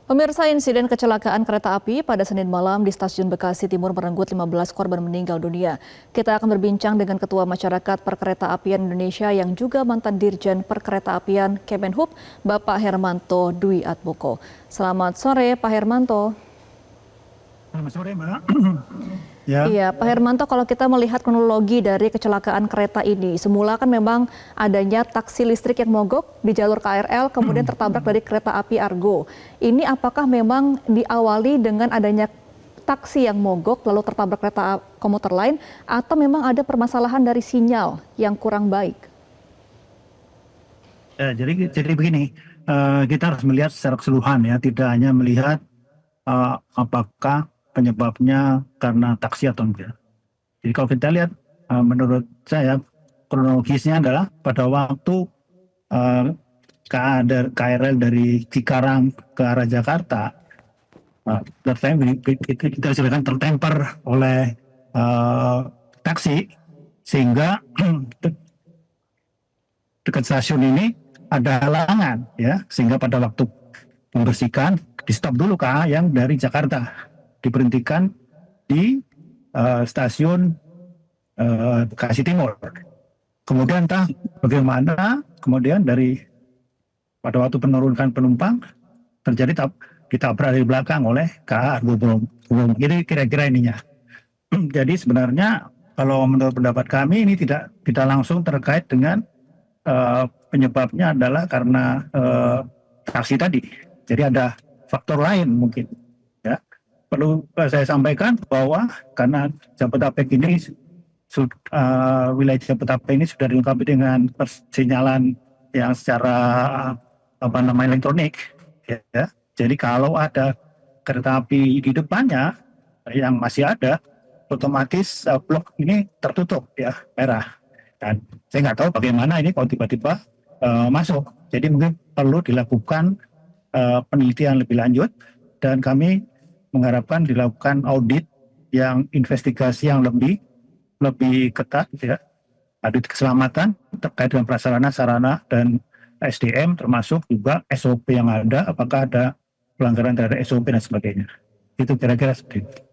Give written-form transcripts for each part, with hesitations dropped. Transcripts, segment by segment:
Pemirsa, insiden kecelakaan kereta api pada Senin malam di Stasiun Bekasi Timur merenggut 15 korban meninggal dunia. Kita akan berbincang dengan Ketua Masyarakat Perkeretaapian Indonesia yang juga mantan Dirjen Perkeretaapian Kemenhub, Bapak Hermanto Dwi Atmoko. Selamat sore, Pak Hermanto. Selamat sore, Mbak. Iya, Pak Hermanto, kalau kita melihat kronologi dari kecelakaan kereta ini, semula kan memang adanya taksi listrik yang mogok di jalur KRL, kemudian tertabrak dari kereta api Argo. Ini apakah memang diawali dengan adanya taksi yang mogok lalu tertabrak kereta komuter lain, atau memang ada permasalahan dari sinyal yang kurang baik? Ya, jadi begini, kita harus melihat secara keseluruhan ya, tidak hanya melihat apakah penyebabnya karena taksi atau enggak. Jadi kalau kita lihat, menurut saya kronologisnya adalah pada waktu KRL dari Cikarang ke arah Jakarta, kita silakan tertemper oleh taksi, sehingga dekat stasiun ini ada halangan, ya, sehingga pada waktu membersihkan di stop dulu KA yang dari Jakarta, diberhentikan di stasiun Bekasi Timur. Kemudian entah bagaimana, kemudian pada waktu penurunkan penumpang terjadi ditabrak dari belakang oleh KA Argo Bromo. Jadi kira-kira ininya. Jadi sebenarnya kalau menurut pendapat kami ini tidak langsung terkait dengan penyebabnya adalah karena taksi tadi. Jadi ada faktor lain mungkin. Ya. Perlu saya sampaikan bahwa karena Jabodetabek ini wilayah Jabodetabek ini sudah dilengkapi dengan persinyalan yang secara elektronik, ya. Jadi kalau ada kereta api di depannya yang masih ada, otomatis blok ini tertutup, ya, merah. Dan saya nggak tahu bagaimana ini kalau tiba-tiba masuk. Jadi mungkin perlu dilakukan penelitian lebih lanjut, dan kami mengharapkan dilakukan audit yang investigasi yang lebih ketat, ya, audit keselamatan terkait dengan prasarana, sarana, dan SDM, termasuk juga SOP yang ada, apakah ada pelanggaran terhadap SOP dan sebagainya. Itu kira-kira seperti itu.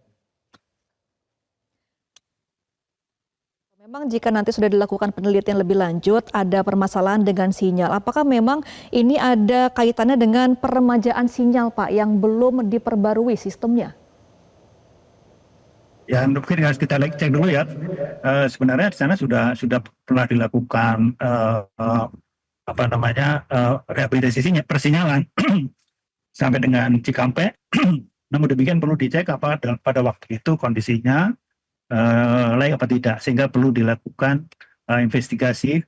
Memang jika nanti sudah dilakukan penelitian lebih lanjut, ada permasalahan dengan sinyal. Apakah memang ini ada kaitannya dengan peremajaan sinyal, Pak, yang belum diperbarui sistemnya? Ya, mungkin harus kita cek dulu ya. Sebenarnya di sana sudah pernah dilakukan rehabilitasi persinyalan sampai dengan Cikampek. Namun demikian perlu dicek apa pada waktu itu kondisinya layak apa tidak, sehingga perlu dilakukan investigasi.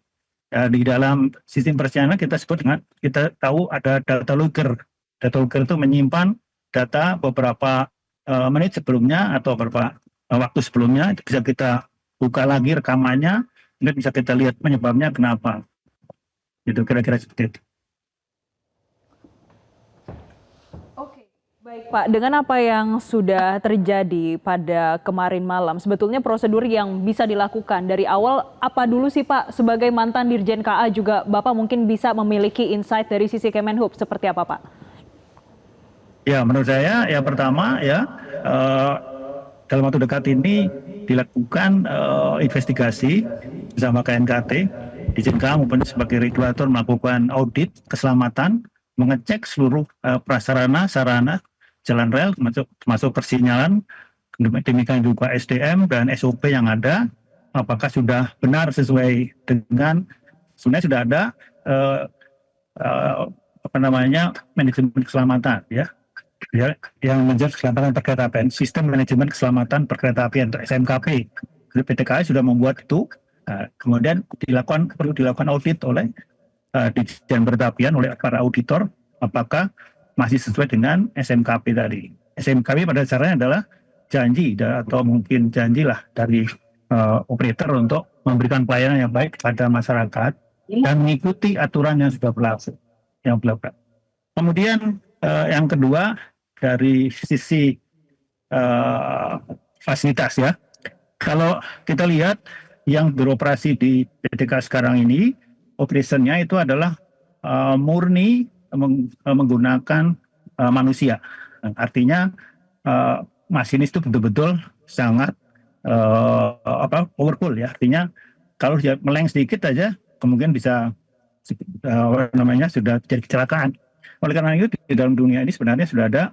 Di dalam sistem persinyalan kita tahu ada data logger. Data logger itu menyimpan data beberapa menit sebelumnya atau beberapa waktu sebelumnya. Itu bisa kita buka lagi rekamannya, kemudian bisa kita lihat penyebabnya kenapa. Itu kira-kira seperti itu. Baik Pak, dengan apa yang sudah terjadi pada kemarin malam, sebetulnya prosedur yang bisa dilakukan dari awal apa dulu sih Pak? Sebagai mantan Dirjen KA juga Bapak mungkin bisa memiliki insight dari sisi Kemenhub, seperti apa Pak? Ya, menurut saya yang pertama ya, dalam waktu dekat ini dilakukan investigasi bersama KNKT, Dirjen KA maupun sebagai regulator melakukan audit keselamatan, mengecek seluruh prasarana, sarana, jalan rel, termasuk persinyalan, demikian juga SDM dan SOP yang ada, apakah sudah benar sesuai dengan, sebenarnya sudah ada manajemen keselamatan, ya, yang menjadi keselamatan perkeretaapian, sistem manajemen keselamatan perkeretaapian atau SMKP. PT KAI sudah membuat itu, kemudian perlu dilakukan audit oleh Dirjen Perkeretaapian, oleh para auditor, apakah masih sesuai dengan SMKP tadi. SMKP pada dasarnya adalah janji atau mungkin janjilah dari operator untuk memberikan pelayanan yang baik kepada masyarakat dan mengikuti aturan yang sudah berlaku. Kemudian yang kedua dari sisi fasilitas, ya. Kalau kita lihat yang beroperasi di PTK sekarang ini, operationnya itu adalah murni menggunakan manusia. Artinya masinis itu betul-betul sangat powerful ya. Artinya kalau dia meleng sedikit aja kemungkinan bisa sudah terjadi kecelakaan. Oleh karena itu di dalam dunia ini sebenarnya sudah ada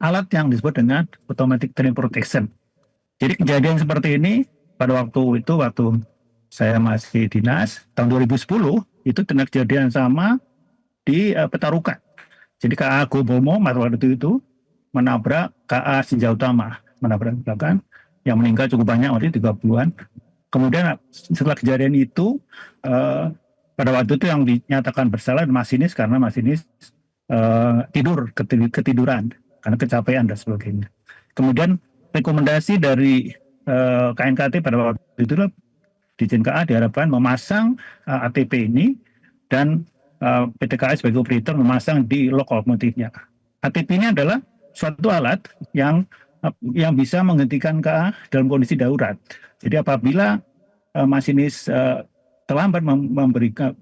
alat yang disebut dengan automatic train protection. Jadi kejadian seperti ini pada waktu saya masih dinas tahun 2010 itu terjadi kejadian sama di Petarukan. Jadi KA Gobomo waktu itu menabrak KA Sinja Utama, menabrak belakang yang meninggal cukup banyak, waktu 30-an. Kemudian setelah kejadian itu pada waktu itu yang dinyatakan bersalah masinis karena masinis ketiduran karena kecapean dan sebagainya. Kemudian rekomendasi dari KNKT pada waktu itu Ditjen KA diharapkan memasang ATP ini dan PT KAI sebagai operator memasang di lokomotifnya. ATP ini adalah suatu alat yang bisa menghentikan KA dalam kondisi darurat. Jadi apabila masinis terlambat memberikan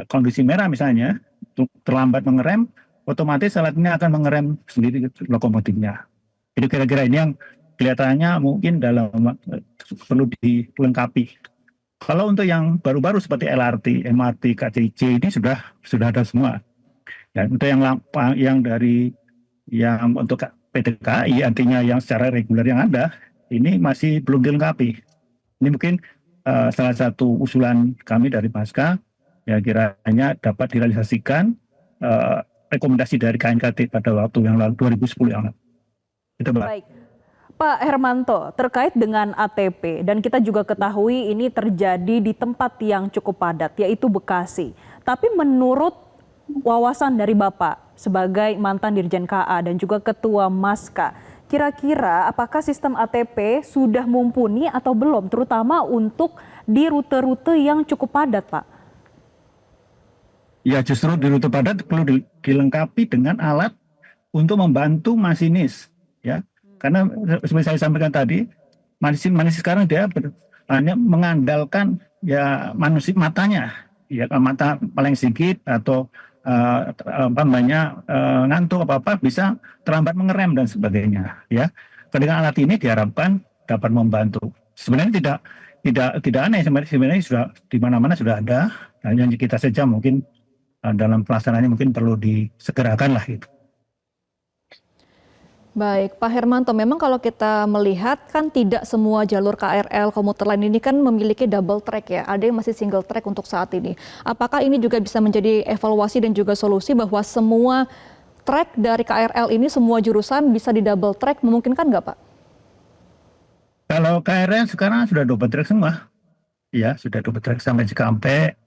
kondisi merah misalnya, terlambat mengerem, otomatis alat ini akan mengerem sendiri lokomotifnya. Jadi kira-kira ini yang kelihatannya mungkin perlu dilengkapi. Kalau untuk yang baru-baru seperti LRT, MRT, KCC ini sudah ada semua. Dan untuk yang untuk PT KAI artinya yang secara reguler yang ada ini masih belum dilengkapi. Ini mungkin salah satu usulan kami dari Pasca ya kiranya dapat direalisasikan rekomendasi dari KNKT pada waktu yang lalu 2010 yang lalu. Itu Baik. Pak Hermanto, terkait dengan ATP dan kita juga ketahui ini terjadi di tempat yang cukup padat yaitu Bekasi. Tapi menurut wawasan dari Bapak sebagai mantan Dirjen KA dan juga Ketua Maska, kira-kira apakah sistem ATP sudah mumpuni atau belum terutama untuk di rute-rute yang cukup padat, Pak? Ya justru di rute padat perlu dilengkapi dengan alat untuk membantu masinis ya. Karena seperti saya sampaikan tadi, masinis sekarang dia hanya mengandalkan ya matanya, ya mata paling sedikit atau ngantuk apa bisa terlambat mengerem dan sebagainya. Ya, dengan alat ini diharapkan dapat membantu. Sebenarnya tidak aneh, sebenarnya sudah di mana-mana sudah ada. Hanya kita saja mungkin dalam pelaksanaannya mungkin perlu disegerakan lah gitu. Baik, Pak Hermanto, memang kalau kita melihat kan tidak semua jalur KRL komuter lain ini kan memiliki double track ya, ada yang masih single track untuk saat ini. Apakah ini juga bisa menjadi evaluasi dan juga solusi bahwa semua track dari KRL ini, semua jurusan bisa di double track, memungkinkan nggak Pak? Kalau KRL sekarang sudah double track semua, ya sudah double track sampai Cikampek,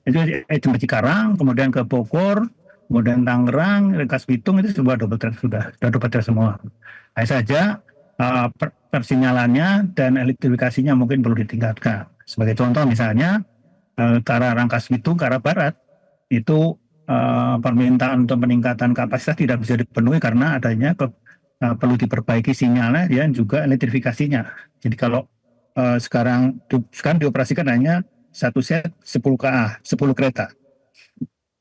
itu Cikarang, kemudian ke Bogor, kemudian Tangerang, Rangkas Bitung itu sudah double track semua. Hanya saja persinyalannya dan elektrifikasinya mungkin perlu ditingkatkan. Sebagai contoh misalnya ke arah Rangkas Bitung ke arah barat itu permintaan untuk peningkatan kapasitas tidak bisa dipenuhi karena adanya perlu diperbaiki sinyalnya dan juga elektrifikasinya. Jadi kalau sekarang dioperasikan hanya satu set 10 KA, 10 kereta.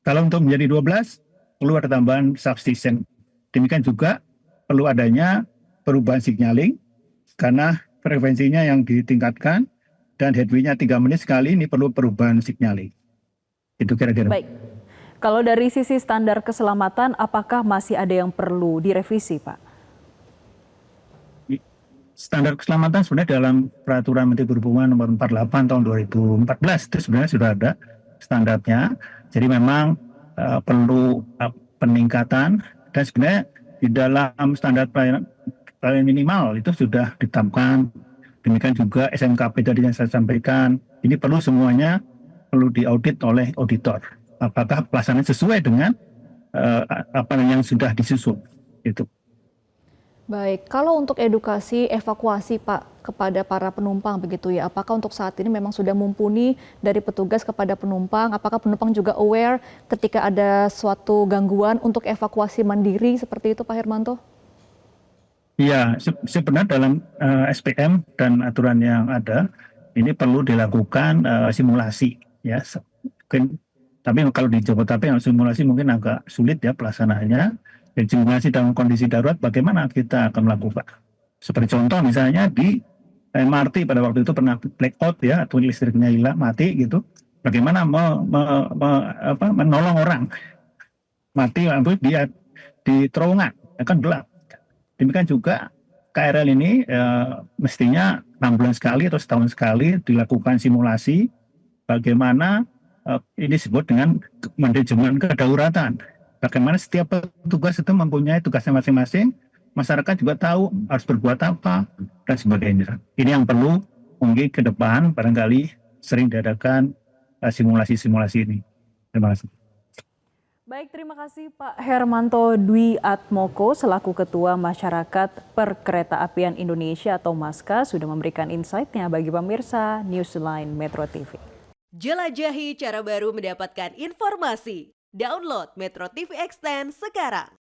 Kalau untuk menjadi 12, perlu ada tambahan substation. Demikian juga perlu adanya perubahan signaling, karena frekuensinya yang ditingkatkan, dan headway-nya 3 menit sekali, ini perlu perubahan signaling. Itu kira-kira. Baik. Kalau dari sisi standar keselamatan, apakah masih ada yang perlu direvisi, Pak? Standar keselamatan sebenarnya dalam Peraturan Menteri Perhubungan nomor 48 tahun 2014, itu sebenarnya sudah ada standarnya. Jadi memang perlu peningkatan dan sebenarnya di dalam standar pelayanan minimal itu sudah ditetapkan. Demikian juga SMKP tadi yang saya sampaikan, ini perlu semuanya perlu diaudit oleh auditor. Apakah pelaksanaan sesuai dengan apa yang sudah disusun itu. Baik, kalau untuk edukasi evakuasi Pak kepada para penumpang begitu ya, apakah untuk saat ini memang sudah mumpuni dari petugas kepada penumpang? Apakah penumpang juga aware ketika ada suatu gangguan untuk evakuasi mandiri seperti itu Pak Hermanto? Iya, sebenarnya dalam SPM dan aturan yang ada ini perlu dilakukan simulasi ya. Tapi kalau di Jabodetabek simulasi mungkin agak sulit ya pelaksanaannya. simulasi dalam kondisi darurat bagaimana kita akan melakukan. Seperti contoh misalnya di MRT pada waktu itu pernah blackout ya, atau listriknya hilang, mati gitu. Bagaimana menolong orang mati dia di terowongan, akan gelap. Demikian juga KRL ini mestinya 6 bulan sekali atau setahun sekali dilakukan simulasi bagaimana ini disebut dengan manajemen kedaulatan. Bagaimana setiap petugas itu mempunyai tugasnya masing-masing, masyarakat juga tahu harus berbuat apa, dan sebagainya. Ini yang perlu mungkin ke depan barangkali sering diadakan simulasi-simulasi ini. Terima kasih. Baik, terima kasih Pak Hermanto Dwi Atmoko selaku Ketua Masyarakat Perkeretaapian Indonesia atau MASKA sudah memberikan insight-nya bagi pemirsa Newsline Metro TV. Jelajahi cara baru mendapatkan informasi. Download Metro TV Extend sekarang.